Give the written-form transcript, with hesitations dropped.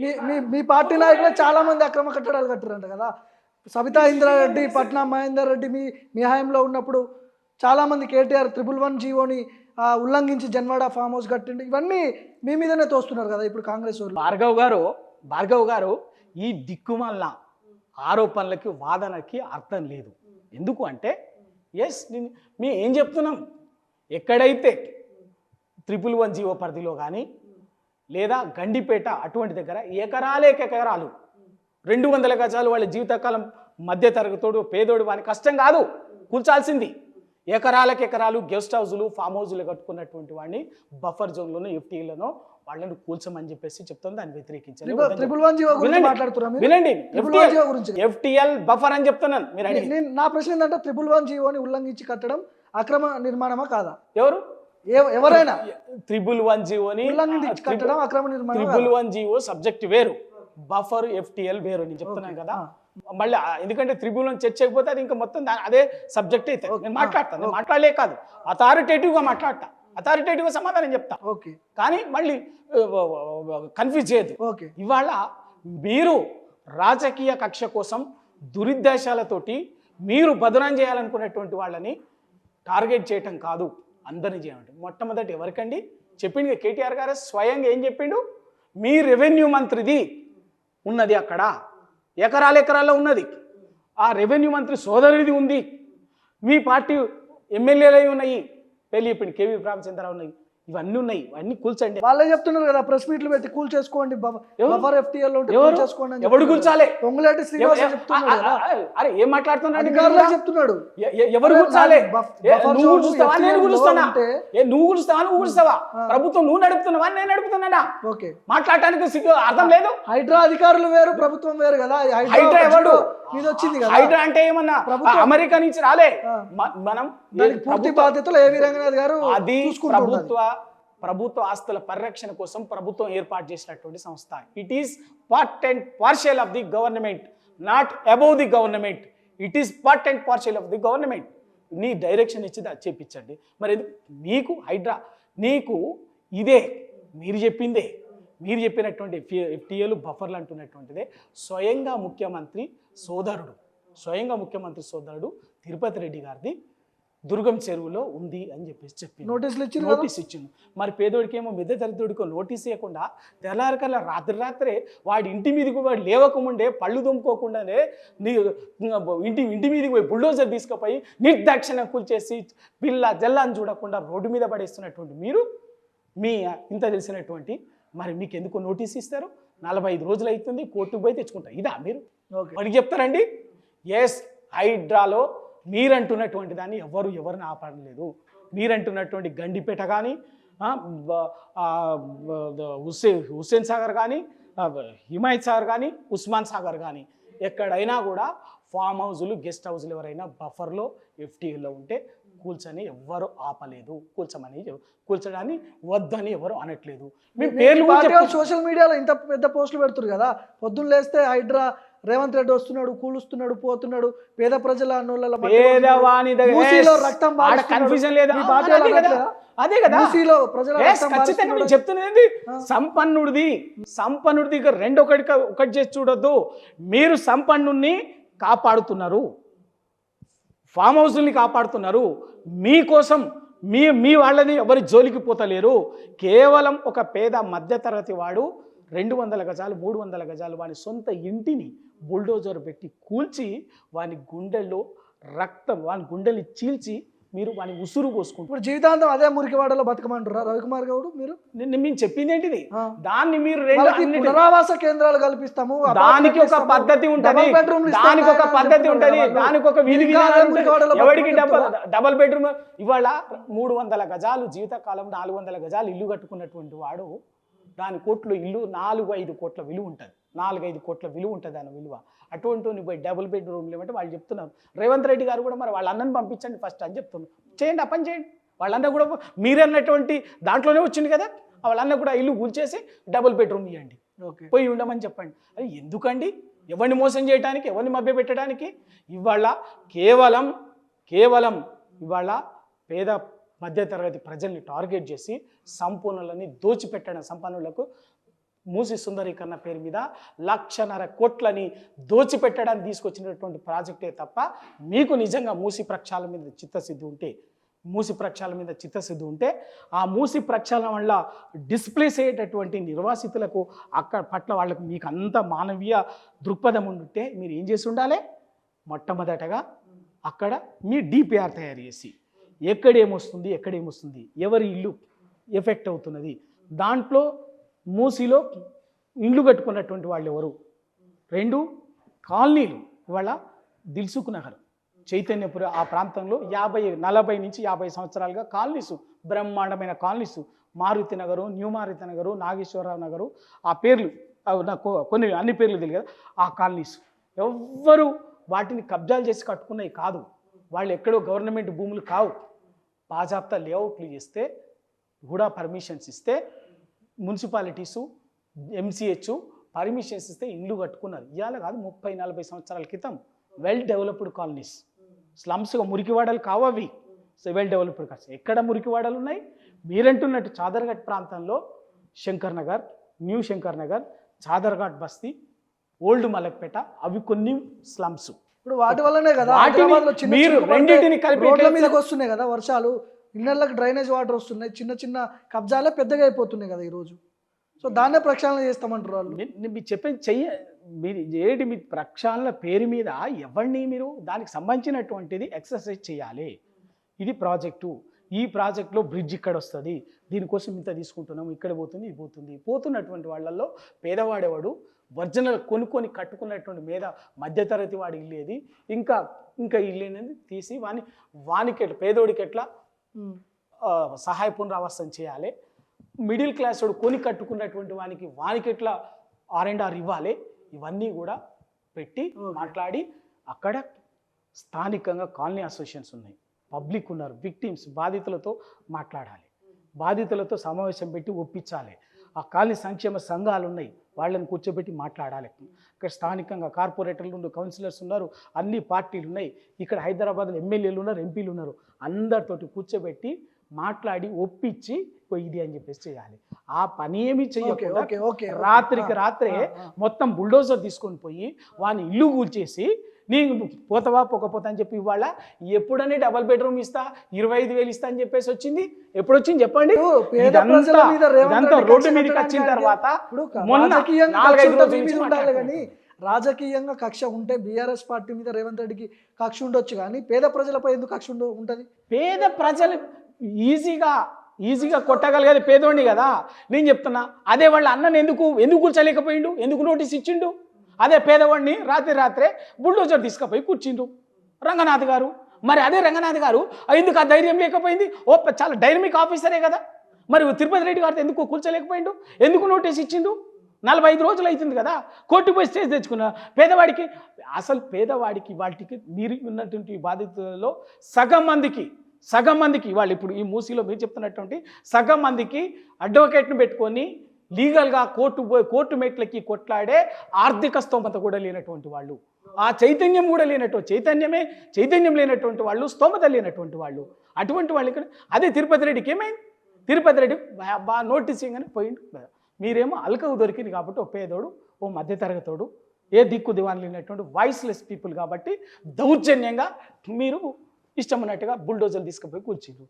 మీ మీ party నాయకులు చాలా మంది అక్రమ కట్టడాలు కట్టారంట కదా. సబితా ఇంద్రారెడ్డి, పట్నం మహేందర్ రెడ్డి మీ హయాంలో ఉన్నప్పుడు చాలామంది కేటీఆర్ 111 జీవోని ఉల్లంఘించి జన్వాడ ఫామ్ హౌస్ కట్టిండు. ఇవన్నీ మీ మీదనే తోస్తున్నారు కదా ఇప్పుడు కాంగ్రెస్ వాళ్ళు. భార్గవ్ గారు ఈ దిక్కుమాల ఆరోపణలకి వాదనకి అర్థం లేదు. ఎందుకు అంటే మేము ఏం చెప్తున్నాం, ఎక్కడైతే 111 జీవో పరిధిలో కానీ లేదా గండిపేట అటువంటి దగ్గర ఎకరాలు 200 గజాలు వాళ్ళ జీవితకాలం మధ్య తరగతోడు పేదోడు వాని కష్టం కాదు కూల్చాల్సింది. ఎకరాలు గెస్ట్ హౌజులు ఫామ్ హౌజులు కట్టుకున్నటువంటి వాడిని బఫర్ జోన్లోనో ఎఫ్టీలోనో వాళ్ళని కూల్చమని చెప్పేసి చెప్తాం. దాన్ని వ్యతిరేకించాలి. వినండి, ఎఫ్టీఎల్ బఫర్ అని చెప్తున్నాను. మీరు నా ప్రశ్న ఏంటంటే 111 జీవోని ఉల్లంఘించి కట్టడం అక్రమ నిర్మాణమా కాదా? ఎవరైనా 111 జీవోని కట్టడం అక్రమ నిర్మాణం. 111 జీవో సబ్జెక్ట్ వేరు, బఫర్ ఎఫ్టీఎల్ వేరు. నేను చెప్తున్నాను కదా. మళ్ళీ ఎందుకంటే 111 చర్చ చేయకపోతే అది ఇంకా మొత్తం అదే సబ్జెక్ట్ అయితే నేను మాట్లాడతాను. మాట్లాడలే కాదు, అథారిటేటివ్గా మాట్లాడతా, అథారిటేటివ్గా సమాధానం చెప్తా. కానీ మళ్ళీ కన్ఫ్యూజ్ చేయదు. ఇవాళ మీరు రాజకీయ కక్ష కోసం దురుద్దేశాలతోటి మీరు బదనాం చేయాలనుకునేటువంటి వాళ్ళని టార్గెట్ చేయటం కాదు, అందరినీ చేయండి. మొట్టమొదటి ఎవరికండి చెప్పింది కేటీఆర్ గారు స్వయంగా ఏం చెప్పిండు, మీ రెవెన్యూ మంత్రిది ఉన్నది అక్కడ ఎకరాల్లో ఉన్నది, ఆ రెవెన్యూ మంత్రి సోదరుడిది ఉంది, మీ పార్టీ ఎమ్మెల్యేలు ఉన్నాయి, పెళ్లి చెప్పింది కేవీ రామచంద్రరావు ఉన్నాయి, ఇవన్నీ ఉన్నాయి, ఇవన్నీ కూల్చండి. వాళ్ళే చెప్తున్నారు కదా ప్రెస్ మీట్లు పెట్టి కూల్ చేసుకోండి, ఎవడు కూల్చాలి? పొంగులేటి శ్రీనివాస్ అరే ఏం మాట్లాడుతున్నాడు? చెప్తున్నాడు ఎవరు కూల్చాలి? నువ్వు కూలుస్తావా నేను కూలుస్తానా? నువ్వు కూలుస్తావా? ప్రభుత్వం నువ్వు నడుపుతున్నావా నేను నడుపుతున్నానా? మాట్లాడటానికి అర్థం లేదు. హైడ్రా అధికారులు వేరు, ప్రభుత్వం వేరు కదా. హైడ్రా ఎవడు? ఇది వచ్చింది కదా. హైడ్రా అంటే ఏమన్నా అమెరికా నుంచి రాలే. మనం పూర్తి బాధ్యతలు ఏవి రంగనాథ్ గారు అది ప్రభుత్వ ఆస్తుల పరిరక్షణ కోసం ప్రభుత్వం ఏర్పాటు చేసినటువంటి సంస్థ. It is part and partial of the government, not above the government. It is part and partial of the government. నీ డైరెక్షన్ ఇచ్చి అది చేపించండి. మరి మీకు హైడ్రా నీకు ఇదే మీరు చెప్పిందే, మీరు చెప్పినటువంటి ఎఫ్టీఏలు బఫర్లు అంటున్నటువంటిదే స్వయంగా ముఖ్యమంత్రి సోదరుడు తిరుపతి రెడ్డి గారిది దుర్గం చెరువులో ఉంది అని చెప్పేసి చెప్పి నోటీస్ ఇచ్చింది. మరి పేదోడికి ఏమో మిద్దె తరగతుడికో నోటీస్ ఇవ్వకుండా తెల్లారికల్లా రాత్రే వాడి ఇంటి మీదకి వాడు లేవకముండే పళ్ళు దుమ్ముకోకుండానే ఇంటి మీదకి పోయి బుల్డోజర్ తీసుకుపోయి నిర్దాక్షిణ్యం కూల్చేసి పిల్ల జల్లాన్ని చూడకుండా రోడ్డు మీద పడేస్తున్నటువంటి మీరు మీ ఇంత తెలిసినటువంటి మరి మీకు ఎందుకు నోటీస్ ఇస్తారు? 45 రోజులు అవుతుంది, కోర్టుకు పోయి తెచ్చుకుంటారు. ఇదా మీరు వాడికి చెప్తారండి? హైడ్రాలో మీరంటున్నటువంటి దాన్ని ఎవరిని ఆపడలేదు. మీరంటున్నటువంటి గండిపేట కానీ హుస్సేన్ సాగర్ కానీ హిమాయత్ సాగర్ కానీ ఉస్మాన్ సాగర్ కానీ ఎక్కడైనా కూడా ఫామ్ హౌజులు గెస్ట్ హౌజులు ఎవరైనా బఫర్లో ఎఫ్టీఏలో ఉంటే కూల్చని ఎవ్వరు ఆపలేదు, కూల్చడాన్ని వద్దని ఎవరు అనట్లేదు. మీ పేర్లు సోషల్ మీడియాలో ఇంత పెద్ద పోస్టులు పెడుతున్నారు కదా, పొద్దున్న లేస్తే హైడ్రా రేవంత్ రెడ్డి వస్తున్నాడు, కూలుస్తున్నాడు, పోతున్నాడు, పేద ప్రజల కన్ఫ్యూజన్ లేదా? అదే కదా ఖచ్చితంగా నేను చెప్తున్నది. సంపన్నుడిది రెండు ఒకటి చేసి చూడొద్దు. మీరు సంపన్నుడిని కాపాడుతున్నారు, ఫామ్ హౌస్ని కాపాడుతున్నారు, మీకోసం మీ వాళ్ళని ఎవరి జోలికి పోతలేరు. కేవలం ఒక పేద మధ్యతరగతి వాడు 200 గజాలు 300 గజాలు వాని సొంత ఇంటిని బుల్డోజర్ పెట్టి కూల్చి వాని గుండెల్లో రక్తం వాని గుండెల్ని చీల్చి మీరు వాని ఉసురు పోసుకుంటారు. ఇప్పుడు జీవితాంతం అదే మురికివాడలో బతకమంటారా రవికుమార్ గౌడ్? మీరు మేము చెప్పింది ఏంటిది? దాన్ని మీరు పునరావాస కేంద్రాలు కల్పిస్తాము, దానికి ఒక పద్ధతి ఉంటుంది, దానికి ఒక పద్ధతి ఉంటుంది, దానికి ఒక విధి విధానం. ఎవరికి డబల్ బెడ్రూమ్ ఇవాళ 300 గజాలు జీవితకాలం 400 గజాలు ఇల్లు కట్టుకున్నటువంటి వాడు దాని కోట్లు ఇల్లు 4-5 కోట్ల విలువ ఉంటుంది, 4-5 కోట్ల విలువ ఉంటుంది దాని విలువ. అటువంటి పోయి డబుల్ బెడ్రూమ్లు ఏమంటే వాళ్ళు చెప్తున్నారు. రేవంత్ రెడ్డి గారు కూడా మరి వాళ్ళ అన్నని పంపించండి ఫస్ట్ అని చెప్తున్నారు. చేయండి, ఆ పని చేయండి. వాళ్ళన్న కూడా మీరన్నటువంటి దాంట్లోనే వచ్చింది కదా, వాళ్ళన్న కూడా ఇల్లు కూల్చేసి డబుల్ బెడ్రూమ్ ఇవ్వండి, పోయి ఉండమని చెప్పండి. అది ఎందుకండి? ఎవరిని మోసం చేయడానికి, ఎవరిని మభ్య పెట్టడానికి? ఇవాళ కేవలం ఇవాళ పేద మధ్యతరగతి ప్రజల్ని టార్గెట్ చేసి సంపన్నులని దోచిపెట్టడం, సంపన్నులకు మూసి సుందరీకరణ పేరు మీద 1,50,000 కోట్లని దోచిపెట్టడానికి తీసుకొచ్చినటువంటి ప్రాజెక్టే తప్ప మీకు నిజంగా మూసి ప్రక్షాళన మీద చిత్తశుద్ధి ఉంటే ఆ మూసి ప్రక్షాళన వల్ల డిస్ప్లేస్ అయ్యేటటువంటి నిర్వాసితులకు అక్కడ పట్ల వాళ్ళకు మీకు అంత మానవీయ దృక్పథం ఉంటే మీరు ఏం చేసి ఉండాలి? మొట్టమొదటగా అక్కడ మీ డిపిఆర్ తయారు చేసి ఎక్కడేమొస్తుంది ఎవరి ఇల్లు ఎఫెక్ట్ అవుతున్నది, దాంట్లో మూసిలో ఇండ్లు కట్టుకున్నటువంటి వాళ్ళు ఎవరు, 2 కాలనీలు ఇవాళ దిల్సుఖ్ నగర్ చైతన్యపుర ఆ ప్రాంతంలో 40 నుంచి 50 సంవత్సరాలుగా కాలనీసు, బ్రహ్మాండమైన కాలనీసు, మారుతి నగరు, న్యూ మారుతి నగరు, నాగేశ్వరరావు నగరు, ఆ పేర్లు నాకు అన్ని పేర్లు తెలియదు. ఆ కాలనీసు ఎవ్వరు వాటిని కబ్జాలు చేసి కట్టుకున్నవి కాదు, వాళ్ళు ఎక్కడో గవర్నమెంట్ భూములు కావు, బాజాప్తా లేఅవుట్లు చేస్తే కూడా పర్మిషన్స్ ఇస్తే మున్సిపాలిటీసు MCH పర్మిషన్స్ ఇస్తే ఇండ్లు కట్టుకున్నారు. ఇవాళ కాదు 30-40 సంవత్సరాల క్రితం వెల్ డెవలప్డ్ కాలనీస్, స్లమ్స్గా మురికివాడలు కావు అవి, వెల్ డెవలప్డ్ కాలనీస్. ఎక్కడ మురికివాడలు ఉన్నాయి? మీరంటున్నట్టు చాదర్ఘట్ ప్రాంతంలో శంకర్ నగర్, న్యూ శంకర్ నగర్, చాదర్ఘాట్ బస్తీ, ఓల్డ్ మలక్పేట, అవి కొన్ని స్లమ్స్. ఇప్పుడు వాటి వల్లనే కదా మీరు రెండింటిని కలిపి రోడ్ల మీదకి వస్తున్నాయి కదా వర్షాలు, ఇళ్ళకి డ్రైనేజ్ వాటర్ వస్తున్నాయి, చిన్న కబ్జాలే పెద్దగా అయిపోతున్నాయి కదా ఈరోజు. సో దాన్నే ప్రక్షాళన చేస్తామంటారు వాళ్ళు. మీరు చెప్పేది మీరు మీ ప్రక్షాళన పేరు మీద ఎవరిని మీరు దానికి సంబంధించినటువంటిది ఎక్సర్సైజ్ చేయాలి. ఇది ప్రాజెక్టు, ఈ ప్రాజెక్టులో బ్రిడ్జ్ ఇక్కడ వస్తుంది, దీనికోసం ఇంత తీసుకుంటున్నాము, ఇక్కడ పోతుంది, ఇది పోతున్నటువంటి వాళ్ళల్లో పేదవాడేవాడు ఒరిజినల్ కొనుక్కొని కట్టుకున్నటువంటి మధ్యతరగతి వాడి ఇల్లు ఏది, ఇంకా ఇల్లు అనేది తీసి వానికి పేదోడికి ఎట్లా సహాయ పునరావాసం చేయాలి, మిడిల్ క్లాస్ వాడు కొని కట్టుకున్నటువంటి వానికి ఎట్లా R&R ఇవ్వాలి, ఇవన్నీ కూడా పెట్టి మాట్లాడి అక్కడ స్థానికంగా కాలనీ అసోసియేషన్స్ ఉన్నాయి, పబ్లిక్ ఉన్నారు, విక్టిమ్స్ బాధితులతో మాట్లాడాలి, బాధితులతో సమావేశం పెట్టి ఒప్పించాలి. ఆ కాలనీ సంక్షేమ సంఘాలు ఉన్నాయి, వాళ్ళని కూర్చోబెట్టి మాట్లాడాలి. ఇక్కడ స్థానికంగా కార్పొరేటర్లు ఉన్నారు, కౌన్సిలర్స్ ఉన్నారు, అన్ని పార్టీలు ఉన్నాయి, ఇక్కడ హైదరాబాద్లో ఎమ్మెల్యేలు ఉన్నారు, ఎంపీలు ఉన్నారు, అందరితోటి కూర్చోబెట్టి మాట్లాడి ఒప్పించి ఇది అని చెప్పేసి చేయాలి. ఆ పని ఏమి చెయ్యకుండా రాత్రికి రాత్రే మొత్తం బుల్డోజర్ తీసుకొని పోయి వాని ఇల్లు కూల్చేసి నీకు పోతావా పోకపోతా అని చెప్పి ఇవాళ ఎప్పుడనే డబల్ బెడ్రూమ్ ఇస్తా 25,000 ఇస్తా అని చెప్పేసి వచ్చింది. ఎప్పుడు వచ్చింది చెప్పండి? ఇదంతా రోడ్డు మీదకి వచ్చిన తర్వాత మొన్న 4-5 రోజుల నుంచి ఉండాలి. కానీ రాజకీయంగా కక్ష ఉంటే బీఆర్ఎస్ పార్టీ మీద రేవంత్ రెడ్డికి కక్ష ఉండొచ్చు, కానీ పేద ప్రజలపై ఎందుకు కక్ష ఉంటుంది? పేద ప్రజలు ఈజీగా కొట్టగలిగేది పేదోడిని కదా నేను చెప్తున్నా. అదే వాళ్ళ అన్నని ఎందుకు కూర్చోలేకపోయిండు, ఎందుకు నోటీస్ ఇచ్చిండు? అదే పేదవాడిని రాత్రే బుల్డోజర్ తీసుకుపోయి కూర్చిండు రంగనాథ్ గారు. మరి అదే రంగనాథ్ గారు ఎందుకు ఆ ధైర్యం లేకపోయింది? చాలా డైనమిక్ ఆఫీసరే కదా, మరి తిరుపతి రెడ్డి గారితో ఎందుకు కూర్చోలేకపోయిండు, ఎందుకు నోటీస్ ఇచ్చిండు? 45 రోజులు అవుతుంది కదా, కోర్టుకు పోయి స్టేజ్ తెచ్చుకున్నా. పేదవాడికి వాటికి మీరు ఉన్నటువంటి బాధితులలో సగం మందికి వాళ్ళు ఇప్పుడు ఈ మూసీలో మీరు చెప్తున్నటువంటి సగం మందికి అడ్వకేట్ను పెట్టుకొని లీగల్గా కోర్టు మెట్లకి కొట్లాడే ఆర్థిక స్తోమత కూడా లేనటువంటి వాళ్ళు, ఆ చైతన్యం కూడా చైతన్యం లేనటువంటి వాళ్ళు, స్తోమత లేనటువంటి వాళ్ళు, అటువంటి వాళ్ళు ఇక్కడ. అదే తిరుపతి రెడ్డికి ఏమైంది? తిరుపతి రెడ్డి నోటీసింగ్ అని పోయిండు. మీరేమో అల్కకు దొరికింది కాబట్టి ఓ పేదోడు, ఓ మధ్యతరగతోడు, ఏ దిక్కు దివాన్ లేనటువంటి వాయిస్లెస్ పీపుల్ కాబట్టి దౌర్జన్యంగా మీరు ఇష్టం ఉన్నట్టుగా బుల్డోజర్లు తీసుకుపోయి కూర్చుండ్రు.